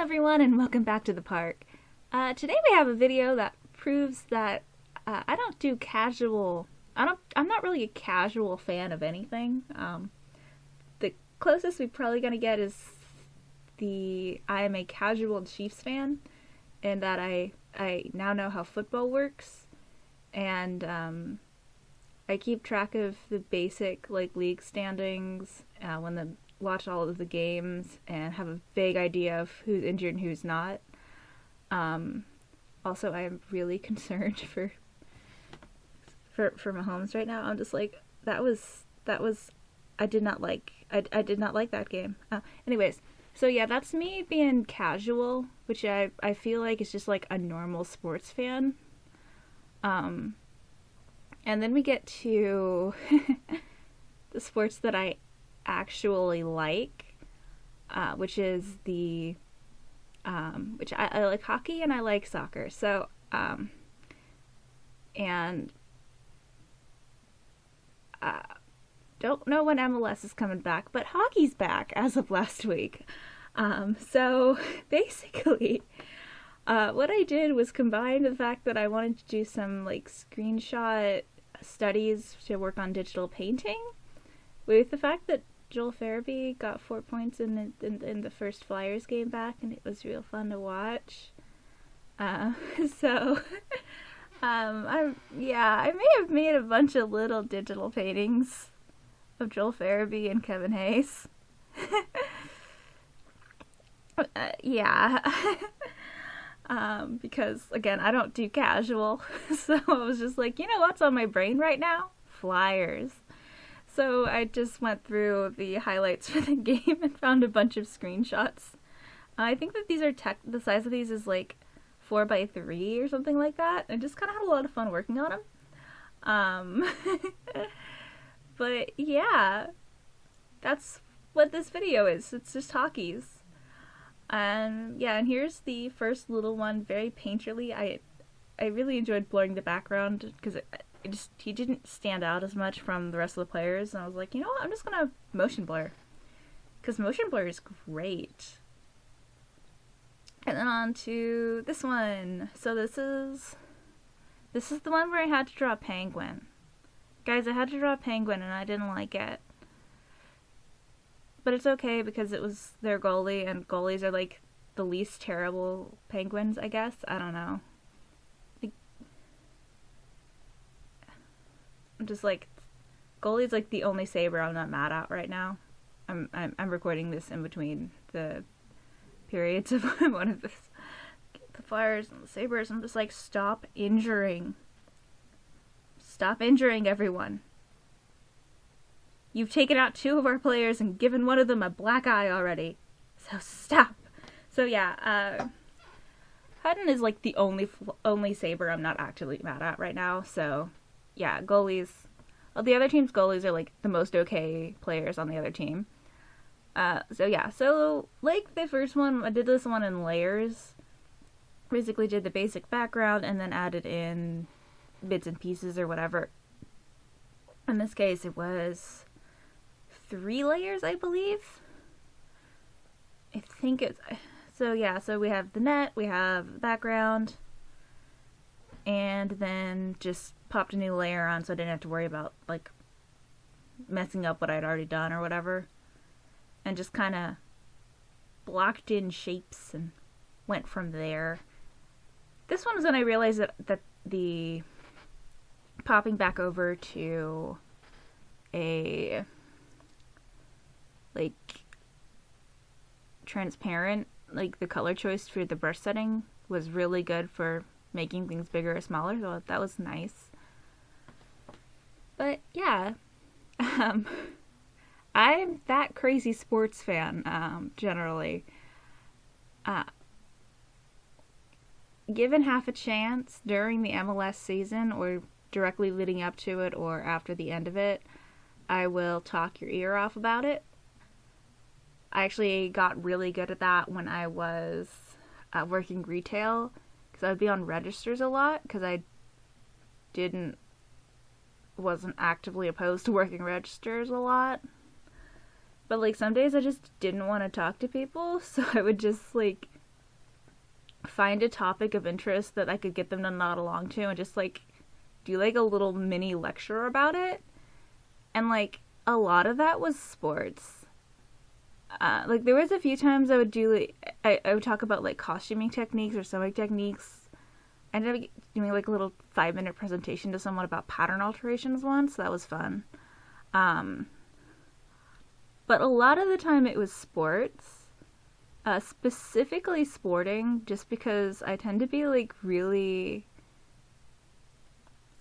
everyone, and welcome back to the park. Today we have a video that proves that I don't do casual. I'm not really a casual fan of anything. The closest we're probably gonna get is I am a casual Chiefs fan, and that I now know how football works, and I keep track of the basic league standings watch all of the games and have a vague idea of who's injured and who's not. Also, I am really concerned for Mahomes right now. I'm just like, that was I did not like that game. Anyways, so yeah, that's me being casual, which I feel like is just like a normal sports fan. And then we get to the sports that I actually like, which is which I like hockey and I like soccer. So and don't know when MLS is coming back, but hockey's back as of last week. So basically, what I did was combine the fact that I wanted to do some screenshot studies to work on digital painting with the fact that Joel Farabee got 4 points in the first Flyers game back, and it was real fun to watch. I may have made a bunch of little digital paintings of Joel Farabee and Kevin Hayes. Because again, I don't do casual, so I was just like, you know what's on my brain right now? Flyers. So I just went through the highlights for the game and found a bunch of screenshots. I think that these are the size of these is 4x3 or something like that. I just kind of had a lot of fun working on them. But yeah, that's what this video is. It's just hockey's. And here's the first little one, very painterly. I really enjoyed blurring the background because he didn't stand out as much from the rest of the players, and I was like, you know what, I'm just gonna motion blur, because motion blur is great. And then on to this one. So this is the one where I had to draw a penguin. Guys, I had to draw a penguin and I didn't like it. But it's okay because it was their goalie, and goalies are the least terrible penguins, I guess. I don't know. I'm just goalie's the only saber I'm not mad at right now. I'm recording this in between the periods of one of the Flyers and the Sabres. I'm just stop injuring. Stop injuring everyone. You've taken out 2 of our players and given one of them a black eye already. So stop. So yeah, Hutton is the only saber I'm not actually mad at right now. So yeah, goalies. Well, the other team's goalies are the most okay players on the other team. So the first one, I did this one in layers. Basically did the basic background and then added in bits and pieces or whatever. In this case, it was 3 layers, I believe. I think it's... So we have the net, we have the background, and then just popped a new layer on so I didn't have to worry about messing up what I'd already done or whatever, and just kind of blocked in shapes and went from there. This one was when I realized that the popping back over to a transparent, the color choice for the brush setting was really good for making things bigger or smaller, so that was nice. But yeah, I'm that crazy sports fan, generally. Given half a chance during the MLS season, or directly leading up to it, or after the end of it, I will talk your ear off about it. I actually got really good at that when I was working retail, because I would be on registers a lot, because I wasn't actively opposed to working registers a lot. But some days I just didn't want to talk to people, so I would just find a topic of interest that I could get them to nod along to and just like do like a little mini lecture about it. And like a lot of that was sports. Like there was a few times I would do like, I would talk about like costuming techniques or sewing techniques. I ended up doing like a little 5-minute presentation to someone about pattern alterations once. That was fun. But a lot of the time it was sports. Specifically sporting, just because I tend to be like really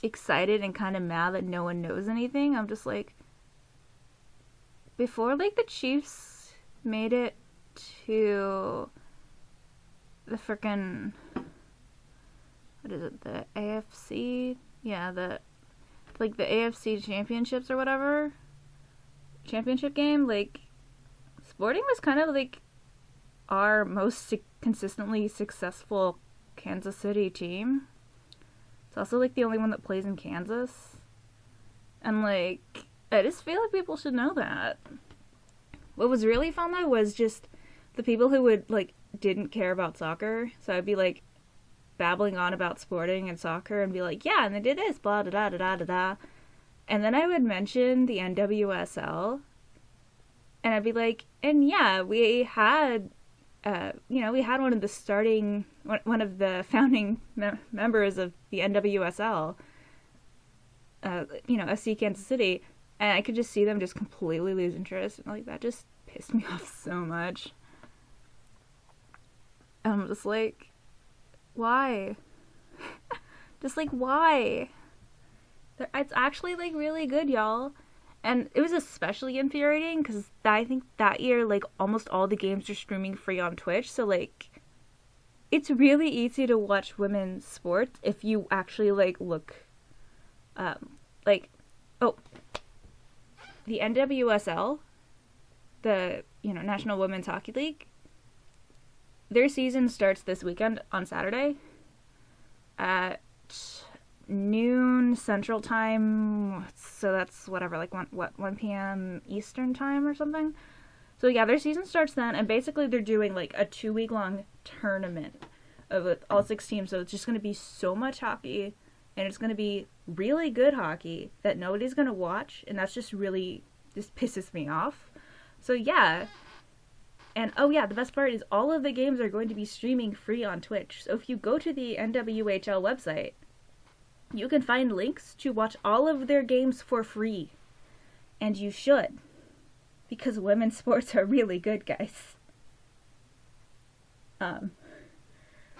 excited and kind of mad that no one knows anything. I'm just like, before like the Chiefs made it to the frickin', what is it, the AFC? Yeah, the AFC championships or whatever, championship game, like sporting was kind of like our most consistently successful Kansas City team. It's also like the only one that plays in Kansas. And like, I just feel like people should know that. What was really fun though was just the people who would like didn't care about soccer. So I'd be like babbling on about sporting and soccer and be like, yeah, and they did this, blah da da da da da da. And then I would mention the NWSL. And I'd be like, and yeah, we had we had one of the founding members of the NWSL, SC Kansas City, and I could just see them just completely lose interest, and like that just pissed me off so much. I'm just like, why? Just like, why? It's actually like really good, y'all. And it was especially infuriating because I think that year, like, almost all the games are streaming free on Twitch. So, like, it's really easy to watch women's sports if you actually, like, look, the NWSL, the, National Women's Hockey League, their season starts this weekend on Saturday at noon Central Time, so that's whatever, like 1 p.m. Eastern Time or something. So yeah, their season starts then, and basically they're doing like a 2-week long tournament of all 6 teams, so it's just going to be so much hockey, and it's going to be really good hockey that nobody's going to watch, and that's just pisses me off. So yeah, and oh yeah, the best part is all of the games are going to be streaming free on Twitch, so if you go to the NWHL website, you can find links to watch all of their games for free. And you should. Because women's sports are really good, guys.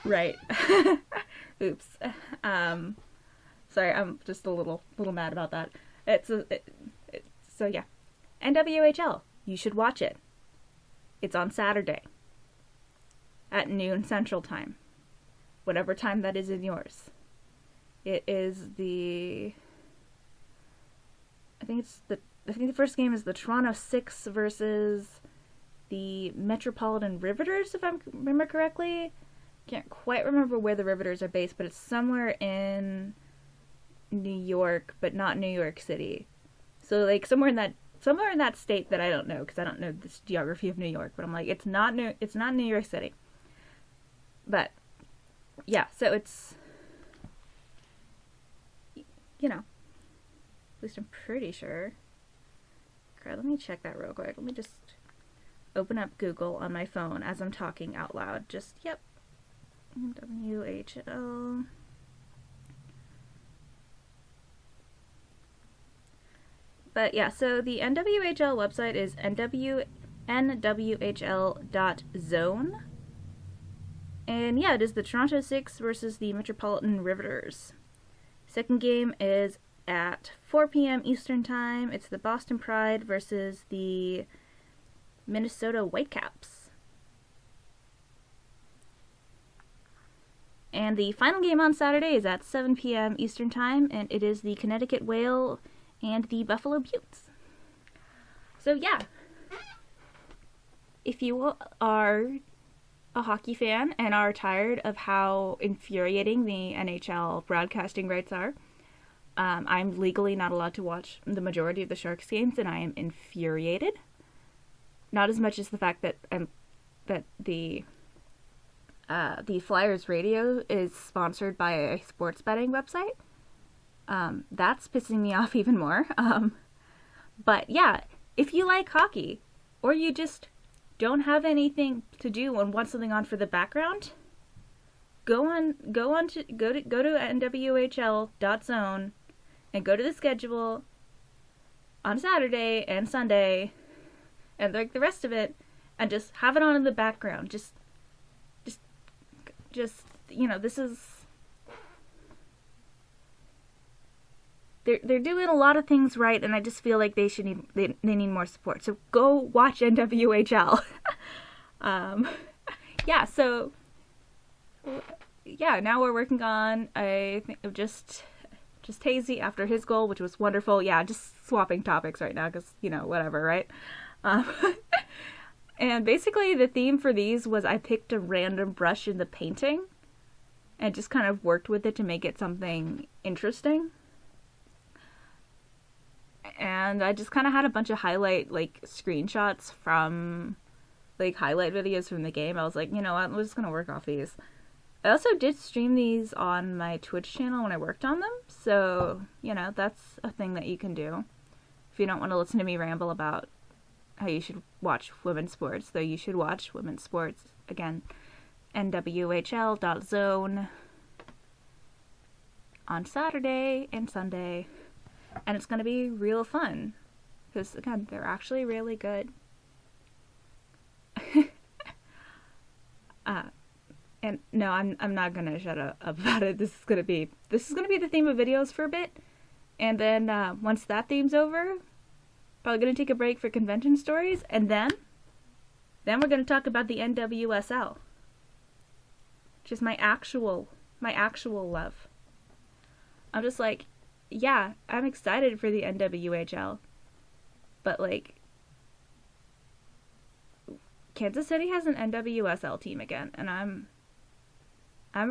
Right. Oops. Sorry, I'm just a little mad about that. So yeah. NWHL. You should watch it. It's on Saturday. At noon Central Time. Whatever time that is in yours. It is I think the first game is the Toronto Six versus the Metropolitan Riveters, if I remember correctly. Can't quite remember where the Riveters are based, but it's somewhere in New York, but not New York City. So like somewhere in that state that I don't know, because I don't know the geography of New York. But I'm like, it's not New York City. But yeah, so it's, at least I'm pretty sure. Crap, let me check that real quick. Let me just open up Google on my phone as I'm talking out loud. Yep. WHL. But yeah, so the NWHL website is nwhl.zone. And yeah, it is the Toronto Six versus the Metropolitan Riveters. Second game is at 4 p.m. Eastern Time. It's the Boston Pride versus the Minnesota Whitecaps. And the final game on Saturday is at 7 p.m. Eastern Time, and it is the Connecticut Whale and the Buffalo Beauts. So yeah, if you are a hockey fan and are tired of how infuriating the NHL broadcasting rights are, I'm legally not allowed to watch the majority of the Sharks games, and I am infuriated. Not as much as the fact that the the Flyers radio is sponsored by a sports betting website. That's pissing me off even more. But yeah, if you like hockey, or you just don't have anything to do and want something on for the background, go to nwhl.zone and go to the schedule on Saturday and Sunday and like the rest of it, and just have it on in the background. Just this is, they're doing a lot of things right, and I just feel like they need more support. So go watch NWHL. Now we're working on, I think, of just Hazy after his goal, which was wonderful. Yeah, just swapping topics right now because, whatever, right? And basically the theme for these was I picked a random brush in the painting and just kind of worked with it to make it something interesting. And I just kind of had a bunch of highlight, screenshots from, highlight videos from the game. I was like, you know what, I'm just going to work off these. I also did stream these on my Twitch channel when I worked on them, so, that's a thing that you can do. If you don't want to listen to me ramble about how you should watch women's sports, though you should watch women's sports. Again, nwhl.zone on Saturday and Sunday, and it's going to be real fun, because, again, they're actually really good. And no, I'm not gonna shut up about it. This is gonna be the theme of videos for a bit, and then once that theme's over, probably gonna take a break for convention stories, and then we're gonna talk about the NWSL, which is my actual love. I'm just like, yeah, I'm excited for the NWHL, but Kansas City has an NWSL team again, and I'm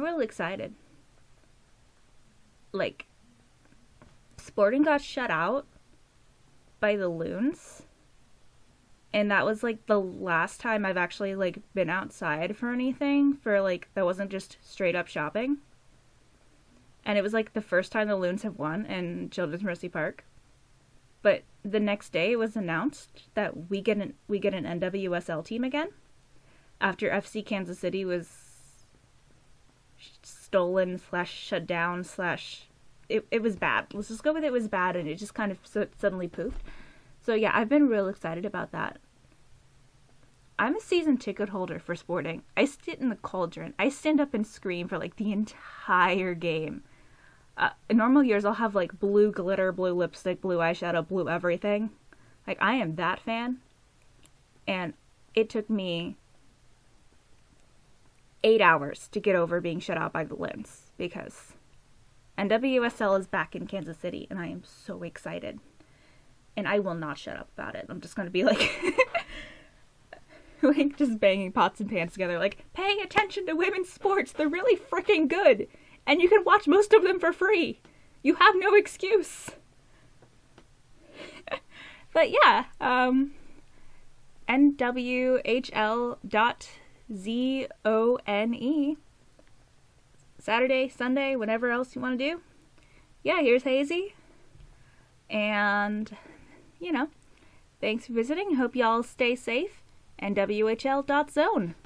really excited. Sporting got shut out by the Loons, and that was the last time I've actually been outside for anything for that wasn't just straight up shopping. And it was the first time the Loons have won in Children's Mercy Park. But the next day it was announced that we get an NWSL team again after FC Kansas City was stolen / shut down / it was bad. Let's just go with it was bad, and it just kind of suddenly poofed. So yeah, I've been real excited about that. I'm a season ticket holder for sporting. I sit in the cauldron. I stand up and scream for the entire game. In normal years, I'll have blue glitter, blue lipstick, blue eyeshadow, blue everything. I am that fan. And it took me 8 hours to get over being shut out by the Loons, because NWSL is back in Kansas City, and I am so excited. And I will not shut up about it. I'm just going to be just banging pots and pans together, pay attention to women's sports. They're really freaking good. And you can watch most of them for free. You have no excuse. But yeah, nwhl.zone. Saturday, Sunday, whatever else you want to do. Yeah, here's Hazy. And, thanks for visiting. Hope y'all stay safe. nwhl.zone.